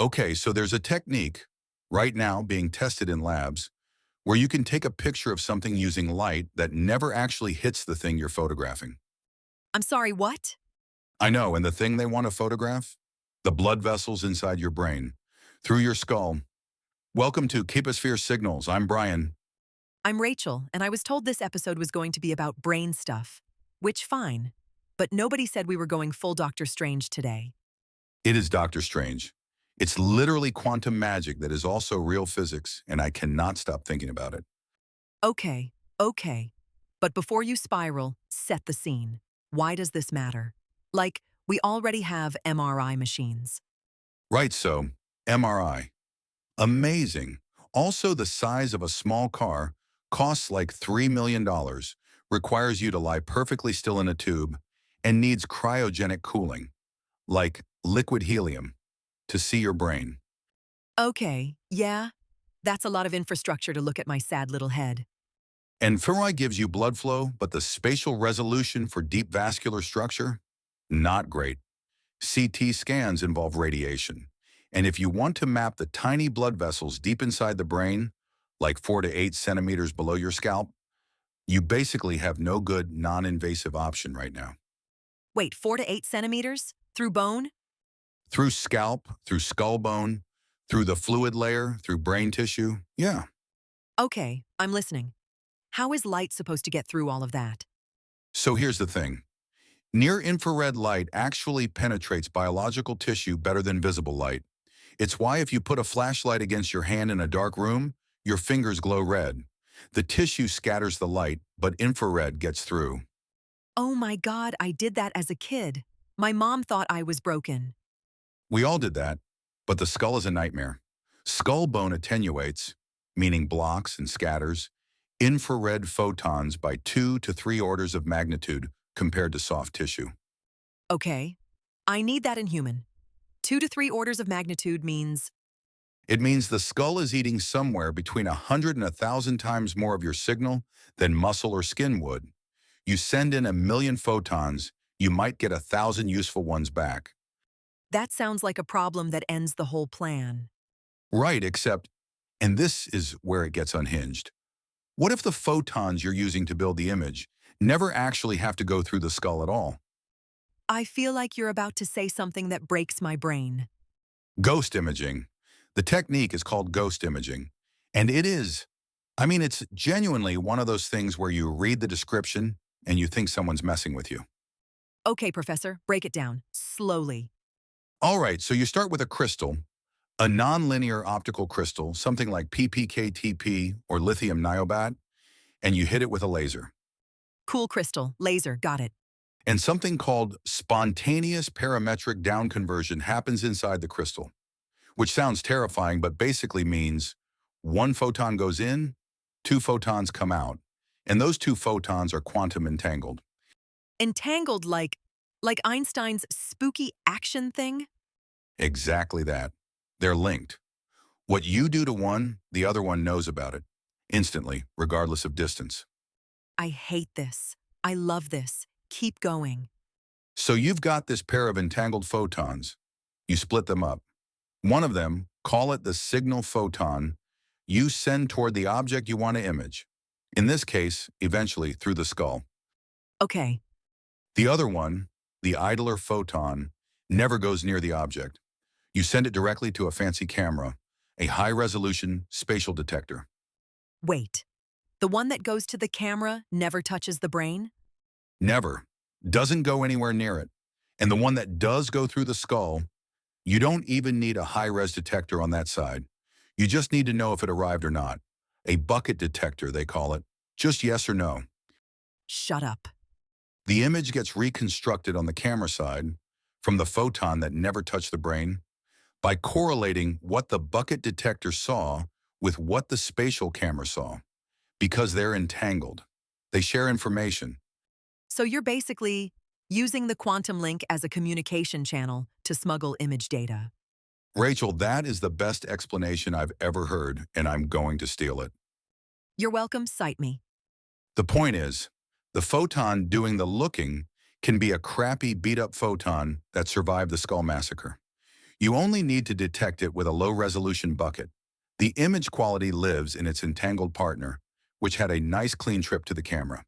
Okay, so there's a technique right now being tested in labs where you can take a picture of something using light that never actually hits the thing you're photographing. I'm sorry, what? I know, and the thing they want to photograph? The blood vessels inside your brain, through your skull. Welcome to KPsphere Signals. I'm Brian. I'm Rachel, and I was told this episode was going to be about brain stuff. Which, fine. But nobody said we were going full Doctor Strange today. It is Doctor Strange. It's literally quantum magic that is also real physics, and I cannot stop thinking about it. Okay, okay. But before you spiral, set the scene. Why does this matter? Like, we already have MRI machines. Right, so MRI. Amazing. Also, the size of a small car costs like $3 million, dollars, requires you to lie perfectly still in a tube, and needs cryogenic cooling, like liquid helium, to see your brain. Okay, yeah, that's a lot of infrastructure to look at my sad little head. And fMRI gives you blood flow, but the spatial resolution for deep vascular structure? Not great. CT scans involve radiation. And if you want to map the tiny blood vessels deep inside the brain, like 4 to 8 centimeters below your scalp, you basically have no good non-invasive option right now. Wait, 4 to 8 centimeters? Through bone? Through scalp, through skull bone, through the fluid layer, through brain tissue, yeah. Okay, I'm listening. How is light supposed to get through all of that? So here's the thing. Near-infrared light actually penetrates biological tissue better than visible light. It's why if you put a flashlight against your hand in a dark room, your fingers glow red. The tissue scatters the light, but infrared gets through. Oh my God, I did that as a kid. My mom thought I was broken. We all did that, but the skull is a nightmare. Skull bone attenuates, meaning blocks and scatters, infrared photons by 2 to 3 orders of magnitude compared to soft tissue. Okay, I need that in human. 2 to 3 orders of magnitude means, It means the skull is eating somewhere between 100 and 1,000 times more of your signal than muscle or skin would. You send in 1 million photons, you might get 1,000 useful ones back. that sounds like a problem that ends the whole plan. Right, except, and this is where it gets unhinged. What if the photons you're using to build the image never actually have to go through the skull at all? I feel like you're about to say something that breaks my brain. Ghost imaging. The technique is called ghost imaging. And it's genuinely one of those things where you read the description and you think someone's messing with you. Okay, Professor, break it down. Slowly. All right, so you start with a crystal, a nonlinear optical crystal, something like PPKTP or lithium niobate, and you hit it with a laser. Cool crystal, laser, got it. And something called spontaneous parametric down conversion happens inside the crystal, which sounds terrifying, but basically means 1 photon goes in, 2 photons come out, and those 2 photons are quantum entangled. Entangled like Einstein's spooky action thing? Exactly that. They're linked. What you do to one, the other one knows about it, instantly, regardless of distance. I hate this. I love this. Keep going. So you've got this pair of entangled photons. You split them up. One of them, call it the signal photon, you send toward the object you want to image. In this case, eventually through the skull. Okay, The other one, the idler photon, never goes near the object. You send it directly to a fancy camera, a high-resolution spatial detector. wait. The one that goes to the camera never touches the brain? Never. Doesn't go anywhere near it. And the one that does go through the skull, you don't even need a high-res detector on that side. You just need to know if it arrived or not. A bucket detector, they call it. Just yes or no. Shut up. The image gets reconstructed on the camera side from the photon that never touched the brain by correlating what the bucket detector saw with what the spatial camera saw, because they're entangled. They share information. So you're basically using the quantum link as a communication channel to smuggle image data. Rachel, that is the best explanation I've ever heard, and I'm going to steal it. You're welcome, cite me. The point is, the photon doing the looking can be a crappy beat-up photon that survived the skull massacre. You only need to detect it with a low-resolution bucket. The image quality lives in its entangled partner, which had a nice clean trip to the camera.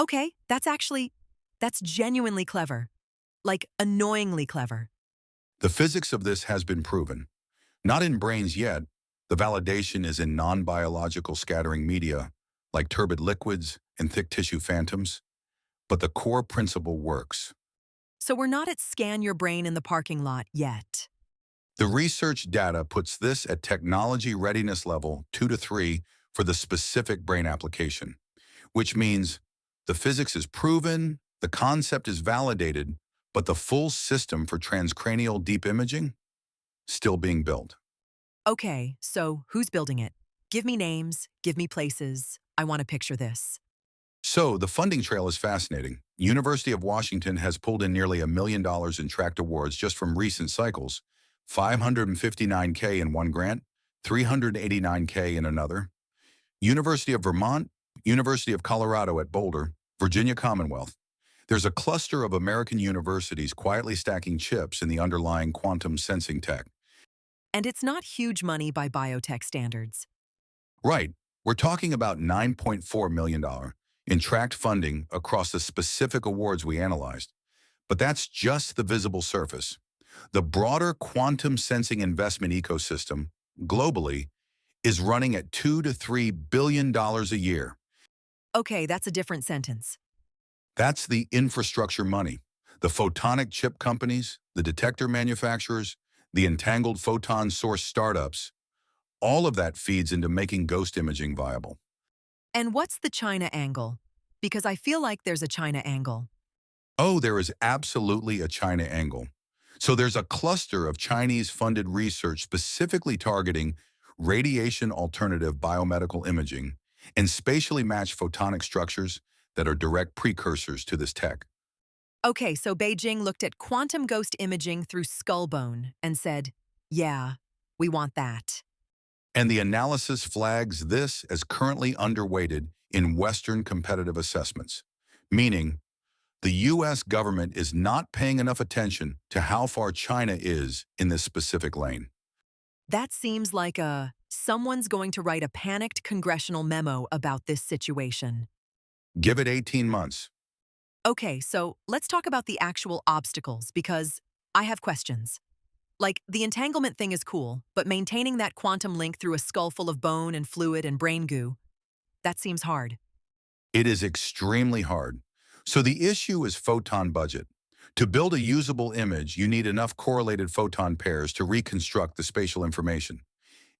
Okay, that's genuinely clever. Like, annoyingly clever. The physics of this has been proven. Not in brains yet, the validation is in non-biological scattering media, like turbid liquids and thick tissue phantoms, but the core principle works. So we're not at scan your brain in the parking lot yet. The research data puts this at technology readiness level 2 to 3 for the specific brain application, which means the physics is proven, the concept is validated, but the full system for transcranial deep imaging still being built. Okay, so who's building it? Give me names, give me places. I want to picture this. So the funding trail is fascinating. University of Washington has pulled in nearly $1 million in tract awards just from recent cycles, 559K in one grant, 389K in another. University of Vermont, University of Colorado at Boulder, Virginia Commonwealth. There's a cluster of American universities quietly stacking chips in the underlying quantum sensing tech. And it's not huge money by biotech standards. Right, we're talking about $9.4 million in tract funding across the specific awards we analyzed. But that's just the visible surface. The broader quantum sensing investment ecosystem, globally, is running at $2 to $3 billion a year. Okay, that's a different sentence. That's the infrastructure money. The photonic chip companies, the detector manufacturers, the entangled photon source startups, all of that feeds into making ghost imaging viable. And what's the China angle? Because I feel like there's a China angle. Oh, there is absolutely a China angle. So there's a cluster of Chinese-funded research specifically targeting radiation alternative biomedical imaging and spatially matched photonic structures that are direct precursors to this tech. Okay, so Beijing looked at quantum ghost imaging through skull bone and said, yeah, we want that. And the analysis flags this as currently underweighted in Western competitive assessments, meaning the U.S. government is not paying enough attention to how far China is in this specific lane. That seems like someone's going to write a panicked congressional memo about this situation. Give it 18 months. Okay, so let's talk about the actual obstacles because I have questions. Like, the entanglement thing is cool, but maintaining that quantum link through a skull full of bone and fluid and brain goo, that seems hard. It is extremely hard. So the issue is photon budget. To build a usable image, you need enough correlated photon pairs to reconstruct the spatial information.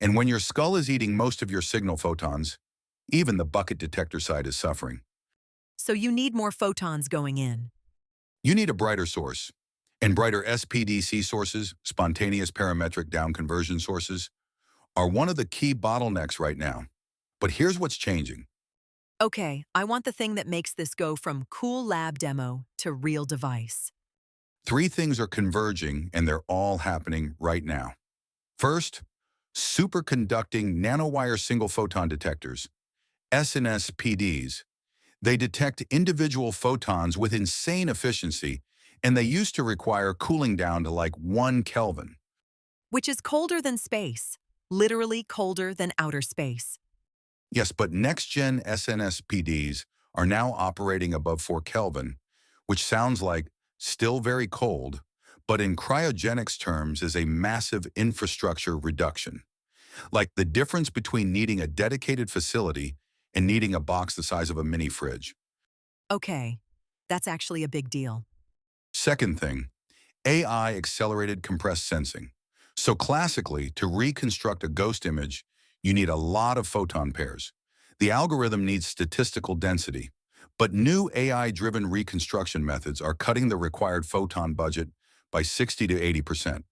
And when your skull is eating most of your signal photons, even the bucket detector side is suffering. So you need more photons going in. You need a brighter source. And brighter SPDC sources, spontaneous parametric down conversion sources, are one of the key bottlenecks right now. But here's what's changing. Okay, I want the thing that makes this go from cool lab demo to real device. Three things are converging, and they're all happening right now. First, superconducting nanowire single photon detectors, SNSPDs. They detect individual photons with insane efficiency, and they used to require cooling down to like 1 Kelvin. Which is colder than space, literally colder than outer space. Yes, but next-gen SNSPDs are now operating above 4 Kelvin, which sounds like still very cold, but in cryogenics terms is a massive infrastructure reduction. Like the difference between needing a dedicated facility and needing a box the size of a mini fridge. Okay, that's actually a big deal. Second thing, AI accelerated compressed sensing. So classically, to reconstruct a ghost image, you need a lot of photon pairs. The algorithm needs statistical density, but new AI-driven reconstruction methods are cutting the required photon budget by 60 to 80%.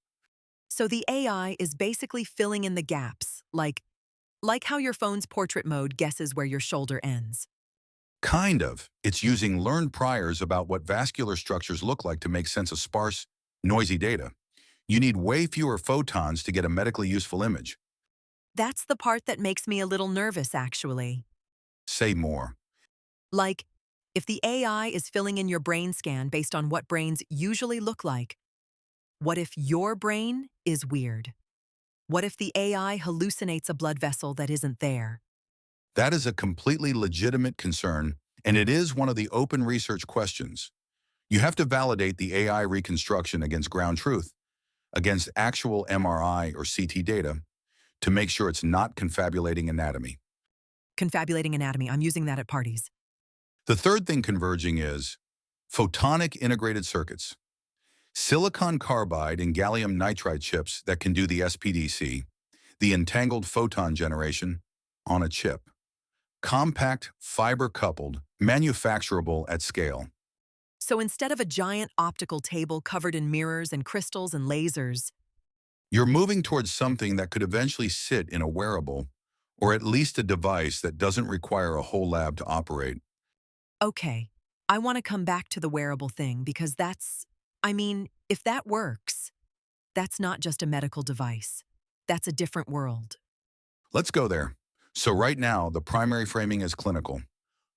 So the AI is basically filling in the gaps, like how your phone's portrait mode guesses where your shoulder ends. Kind of. It's using learned priors about what vascular structures look like to make sense of sparse, noisy data. You need way fewer photons to get a medically useful image. That's the part that makes me a little nervous, actually. Say more. Like, if the AI is filling in your brain scan based on what brains usually look like, What if your brain is weird? What if the AI hallucinates a blood vessel that isn't there? That is a completely legitimate concern, and it is one of the open research questions. You have to validate the AI reconstruction against ground truth, against actual MRI or CT data, to make sure it's not confabulating anatomy. Confabulating anatomy, I'm using that at parties. The third thing converging is photonic integrated circuits. Silicon carbide and gallium nitride chips that can do the SPDC, the entangled photon generation, on a chip. Compact, fiber-coupled, manufacturable at scale. So instead of a giant optical table covered in mirrors and crystals and lasers, You're moving towards something that could eventually sit in a wearable, or at least a device that doesn't require a whole lab to operate. okay, I want to come back to the wearable thing because if that works, that's not just a medical device. That's a different world. Let's go there. So right now, the primary framing is clinical.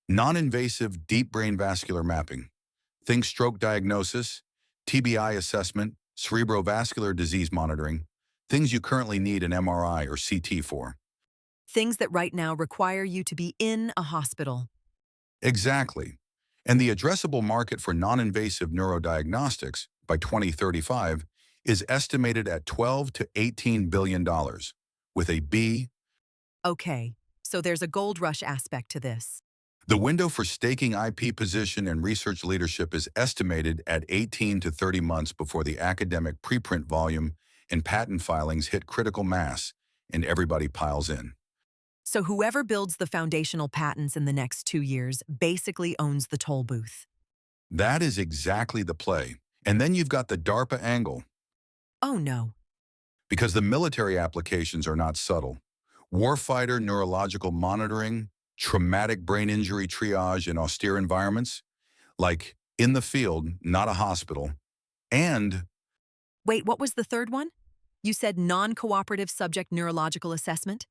Non-invasive deep brain vascular mapping. Think stroke diagnosis, TBI assessment, cerebrovascular disease monitoring, things you currently need an MRI or CT for. Things that right now require you to be in a hospital. Exactly. And the addressable market for non-invasive neurodiagnostics by 2035 is estimated at $12 to $18 billion, with a B. Okay, so there's a gold rush aspect to this. The window for staking IP position and research leadership is estimated at 18 to 30 months before the academic preprint volume and patent filings hit critical mass and everybody piles in. So whoever builds the foundational patents in the next 2 years basically owns the toll booth. That is exactly the play. And then you've got the DARPA angle, Oh no. because the military applications are not subtle. Warfighter neurological monitoring, traumatic brain injury triage in austere environments, like in the field, not a hospital, and Wait, what was the third one? You said non-cooperative subject neurological assessment?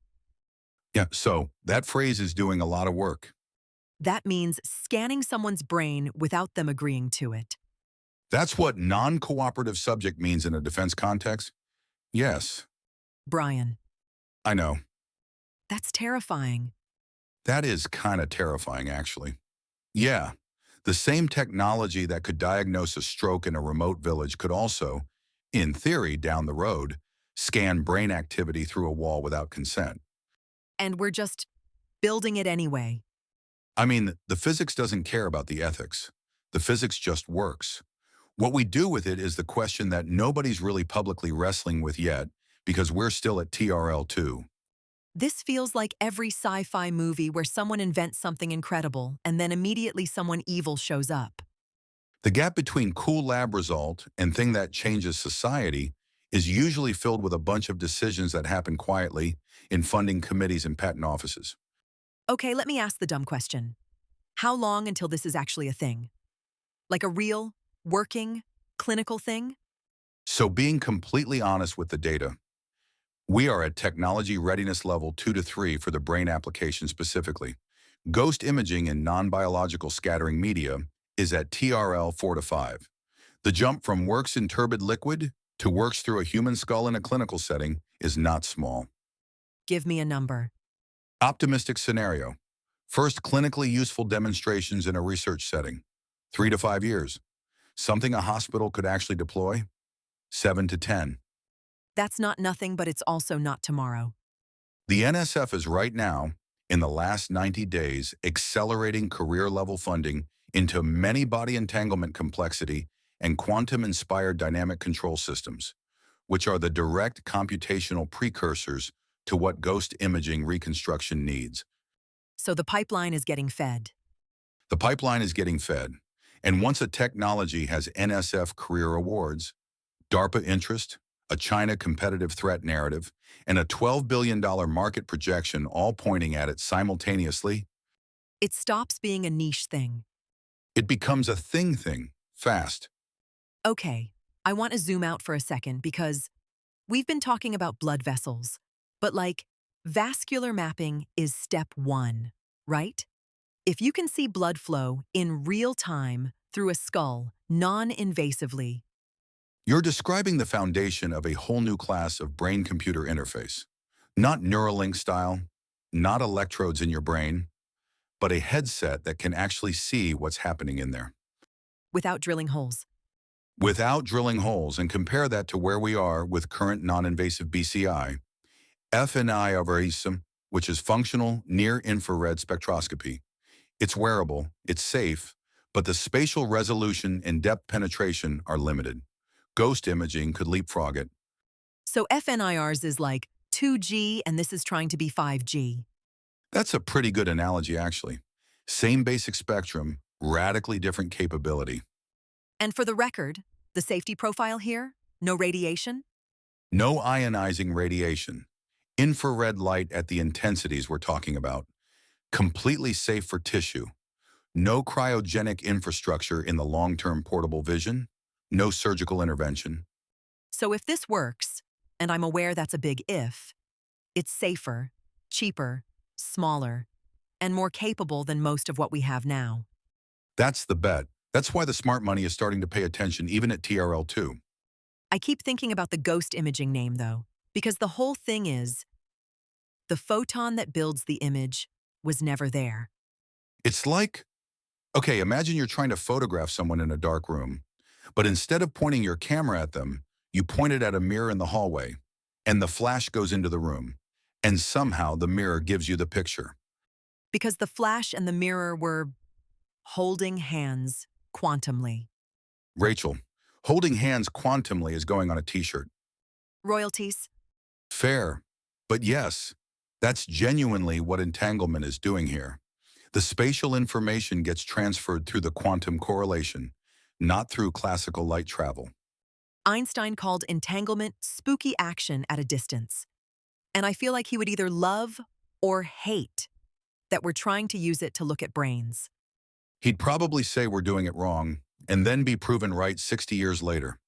yeah, so that phrase is doing a lot of work. That means scanning someone's brain without them agreeing to it. That's what non-cooperative subject means in a defense context? Yes, Brian, I know. that's terrifying. That is kind of terrifying, actually. Yeah, the same technology that could diagnose a stroke in a remote village could also, in theory, down the road, scan brain activity through a wall without consent. And we're just building it anyway. I mean, the physics doesn't care about the ethics. The physics just works. What we do with it is the question that nobody's really publicly wrestling with yet, because we're still at TRL 2. This feels like every sci-fi movie where someone invents something incredible and then immediately someone evil shows up. The gap between cool lab result and thing that changes society is usually filled with a bunch of decisions that happen quietly in funding committees and patent offices. Okay, let me ask the dumb question. How long until this is actually a thing? Like a real, working, clinical thing? So being completely honest with the data, we are at technology readiness level 2 to 3 for the brain application specifically. Ghost imaging in non-biological scattering media is at TRL 4 to 5. The jump from works in turbid liquid to works through a human skull in a clinical setting is not small. Give me a number. Optimistic scenario. First clinically useful demonstrations in a research setting, 3 to 5 years. Something a hospital could actually deploy, 7 to 10. That's not nothing, but it's also not tomorrow. The NSF is right now, in the last 90 days, accelerating career-level funding into many body entanglement complexity and quantum-inspired dynamic control systems, which are the direct computational precursors to what ghost imaging reconstruction needs. So the pipeline is getting fed. The pipeline is getting fed, and once a technology has NSF career awards, DARPA interest, a China competitive threat narrative, and a $12 billion market projection all pointing at it simultaneously, It stops being a niche thing. it becomes a thing, fast. Okay, I want to zoom out for a second because we've been talking about blood vessels, but vascular mapping is step one, right? If you can see blood flow in real time through a skull non-invasively, You're describing the foundation of a whole new class of brain-computer interface. Not Neuralink style, not electrodes in your brain, but a headset that can actually see what's happening in there. Without drilling holes. Without drilling holes, and compare that to where we are with current non-invasive BCI, fNIRSM, which is functional near-infrared spectroscopy. It's wearable, it's safe, but the spatial resolution and depth penetration are limited. Ghost imaging could leapfrog it. So FNIRs is like 2G and this is trying to be 5G. That's a pretty good analogy, actually. Same basic spectrum, radically different capability. And for the record, the safety profile here, no radiation? No ionizing radiation. Infrared light at the intensities we're talking about. Completely safe for tissue. No cryogenic infrastructure in the long-term portable vision. No surgical intervention. So if this works, and I'm aware that's a big if, it's safer, cheaper, smaller, and more capable than most of what we have now. That's the bet. That's why the smart money is starting to pay attention even at TRL2. I keep thinking about the ghost imaging name, though, because the whole thing is the photon that builds the image was never there. It's like, okay, imagine you're trying to photograph someone in a dark room, but instead of pointing your camera at them, you point it at a mirror in the hallway, and the flash goes into the room, and somehow the mirror gives you the picture. Because the flash and the mirror were holding hands quantumly. Rachel, holding hands quantumly is going on a t-shirt. Royalties? Fair, but yes, that's genuinely what entanglement is doing here. The spatial information gets transferred through the quantum correlation, not through classical light travel. Einstein called entanglement spooky action at a distance. And I feel like he would either love or hate that we're trying to use it to look at brains. He'd probably say we're doing it wrong, and then be proven right 60 years later.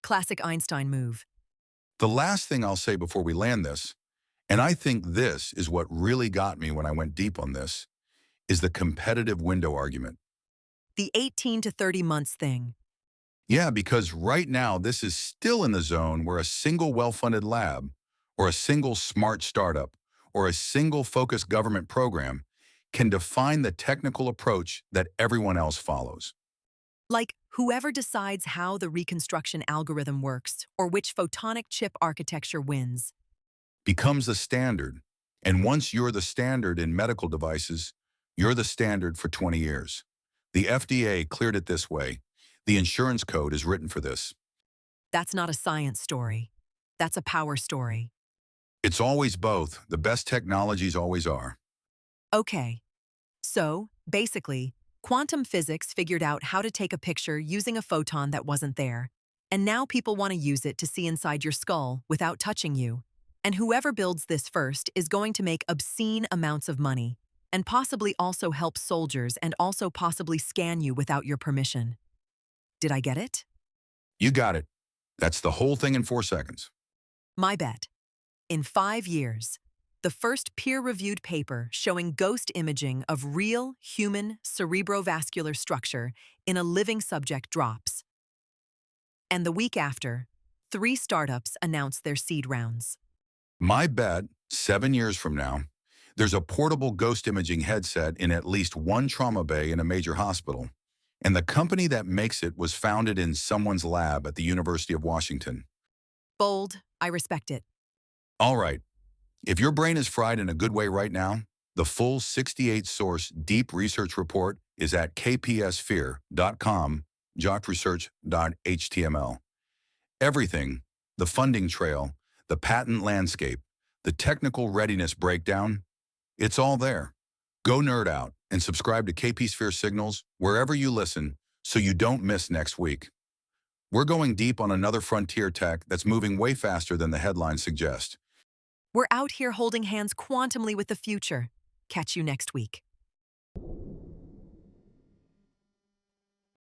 Classic Einstein move. The last thing I'll say before we land this, and I think this is what really got me when I went deep on this, is the competitive window argument. The 18 to 30 months thing. Yeah, because right now this is still in the zone where a single well-funded lab, or a single smart startup, or a single focused government program can define the technical approach that everyone else follows. Like whoever decides how the reconstruction algorithm works or which photonic chip architecture wins. Becomes the standard, and once you're the standard in medical devices, you're the standard for 20 years. The FDA cleared it this way. The insurance code is written for this. That's not a science story. That's a power story. It's always both. The best technologies always are. Okay. So, basically, quantum physics figured out how to take a picture using a photon that wasn't there. And now people want to use it to see inside your skull without touching you. And whoever builds this first is going to make obscene amounts of money, and possibly also help soldiers and also possibly scan you without your permission. Did I get it? You got it. That's the whole thing in 4 seconds. My bet. In 5 years, the first peer-reviewed paper showing ghost imaging of real human cerebrovascular structure in a living subject drops. And the week after, 3 startups announce their seed rounds. My bet, 7 years from now, there's a portable ghost imaging headset in at least one trauma bay in a major hospital, and the company that makes it was founded in someone's lab at the University of Washington. Bold, I respect it. All right, if your brain is fried in a good way right now, the full 68-source deep research report is at kpsphere.com, jockresearch.html. Everything, the funding trail, the patent landscape, the technical readiness breakdown, it's all there. Go nerd out and subscribe to KPsphere Signals wherever you listen so you don't miss next week. We're going deep on another frontier tech that's moving way faster than the headlines suggest. We're out here holding hands quantumly with the future. Catch you next week.